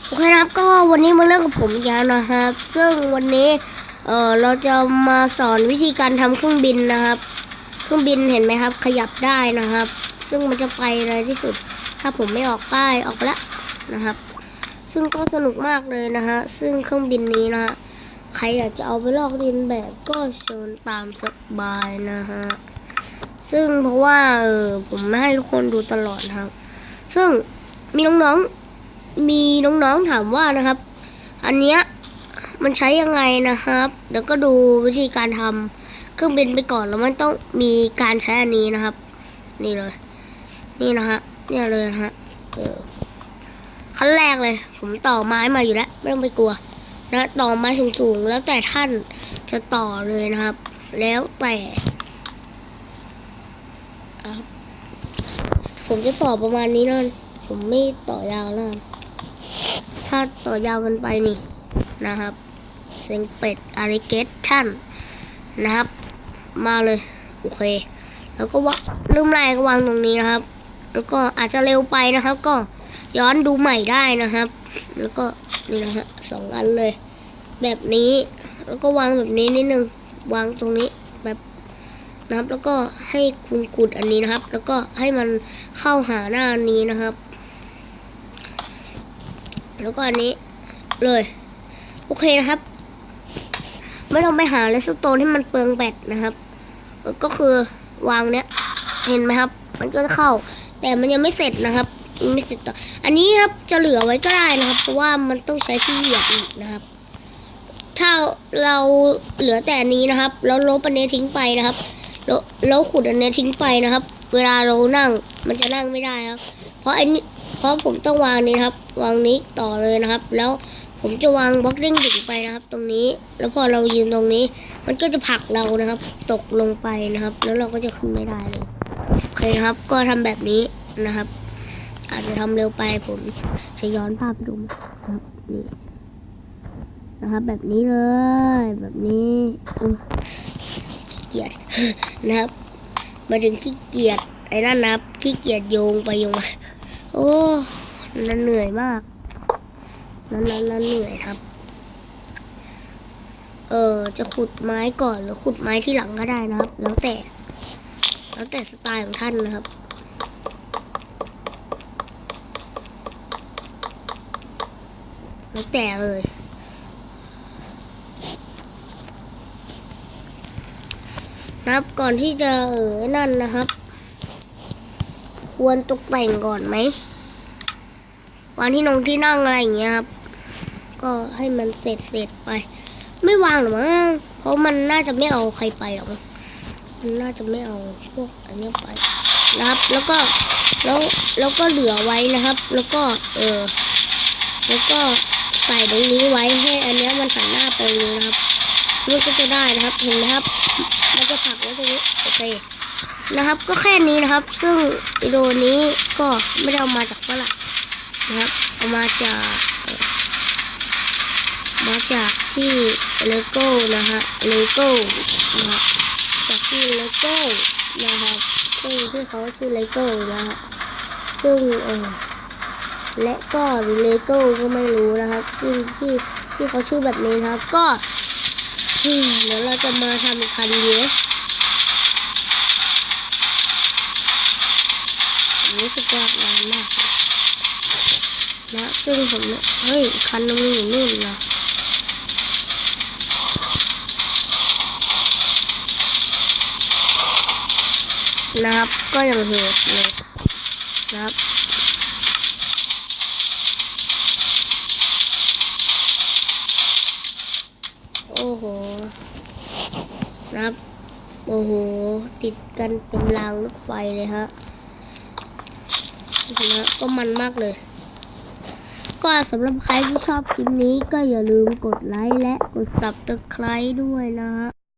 โอเคนะครับก็วันนี้มาเรื่องกับผมอีกแล้วนะครับซึ่งวันนี้เราจะมาสอนวิธีการทำเครื่องบินนะครับเครื่องบินเห็นไหมครับขยับได้นะครับซึ่งมันจะไปเลยที่สุดถ้าผมไม่ออกป้ายออกแล้วนะครับซึ่งก็สนุกมากเลยนะฮะซึ่งเครื่องบินนี้นะฮะใครอยากจะเอาไปลอกเลียนแบบก็เชิญตามสบายนะฮะซึ่งเพราะว่าผมไม่ให้ทุกคนดูตลอดนะครับซึ่งมีน้องๆถามว่านะครับอันเนี้ยมันใช้ยังไงนะครับเดี๋ยวก็ดูวิธีการทำเครื่องบินไปก่อนแล้วมันต้องมีการใช้อันนี้นะครับนี่เลยนี่นะฮะเนี่ยเลยนะฮะขั้นแรกเลยผมต่อไม้มาอยู่แล้วไม่ต้องไปกลัวนะต่อไม้สูงๆแล้วแต่ท่านจะต่อเลยนะครับแล้วแต่ผมจะต่อประมาณนี้นะผมไม่ต่อยาวแล้วถ้าต่อยาวกันไปนี่นะครับเซ็งเป็ดอาริเกตชั่นนะครับมาเลยโอเคแล้วก็ว่าลืมแรกวางตรงนี้นะครับแล้วก็อาจจะเร็วไปนะครับก็ย้อนดูใหม่ได้นะครับแล้วก็นี่นะฮะ2 อันเลยแบบนี้แล้วก็วางแบบนี้นิดนึงวางตรงนี้แบบนะครับแล้วก็ให้คุณกุดอันนี้นะครับแล้วก็ให้มันเข้าหาหน้าอันนี้นะครับแล้วก็อันนี้เลยโอเคนะครับไม่ต้องไปหาเลสโตนที่มันเปลืองแบตนะครับก็คือวางเนี้ยเห็นไหมครับมันก็จะเข้าแต่มันยังไม่เสร็จนะครับไม่เสร็จต่ออันนี้ครับจะเหลือไว้ก็ได้นะครับเพราะว่ามันต้องใช้ที่เหยียบอีกนะครับถ้าเราเหลือแต่อันนี้นะครับแล้วลบอันนี้ทิ้งไปนะครับแล้วขุดอันนี้ทิ้งไปนะครับเวลาเรานั่งมันจะนั่งไม่ได้ครับเพราะผมต้องวางนี้ครับวางนี้ต่อเลยนะครับแล้วผมจะวางบล็อกเด้งดิ่งไปนะครับตรงนี้แล้วพอเรายืนตรงนี้มันก็จะผลักเรานะครับตกลงไปนะครับแล้วเราก็จะขึ้นไม่ได้เลยโอเคครับก็ทำแบบนี้นะครับอาจจะทำเร็วไปผมจะย้อนภาพดูนะครับนี่นะครับแบบนี้เลยแบบนี้ขี้เกียจนะครับมาถึงขี้เกียจไอ้นั่นนะครับขี้เกียจโยงไปโยงมาโอ้นั่นเหนื่อยมากนั่นเหนื่อยครับจะขุดไม้ก่อนหรือขุดไม้ที่หลังก็ได้นะครับแล้วแต่สไตล์ของท่านนะครับแล้วแต่เลยนะครับก่อนที่จะนั่นนะครับควรตกแต่งก่อนไหมวางที่นั่งอะไรอย่างเงี้ยครับก็ให้มันเสร็จไปไม่วางหรอกมั้งเพราะมันน่าจะไม่เอาใครไปหรอกมันน่าจะไม่เอาพวกอันนี้ไปนะครับแล้วก็เหลือไว้นะครับแล้วก็ใส่ตรงนี้ไว้ให้อันนี้มันหันหน้าไปตรงนี้นะครับมันก็จะได้นะครับเห็นไหมครับมันจะผลักไว้ตรงนี้โอเคนะครับก็แค่นี้นะครับซึ่งวิดีโอนี้ก็ไม่ได้เอามาจากฝรั่งนะครับเอามาจากที่เลโก้นะฮะเลโก้นะครับจากที่เลโก้นะครับซึ่งที่เขาชื่อเลโก้นะฮะซึ่งและก็เลโก้ก็ไม่รู้นะครับซึ่งที่เขาชื่อแบบนี้นะครับก็เดี๋ยวเราจะมาทำคันเยอะรู้สึกว่านานมากนะซึ่งผมคันนึงอยู่นู่นนะครับก็ยังโหดเลยนะครับโอ้โหนะครับโอ้โหติดกันเป็นรางรถไฟเลยฮะนะก็มันมากเลยก็สำหรับใครที่ชอบคลิปนี้ก็อย่าลืมกดไลค์และกด Subscribe ด้วยนะฮะ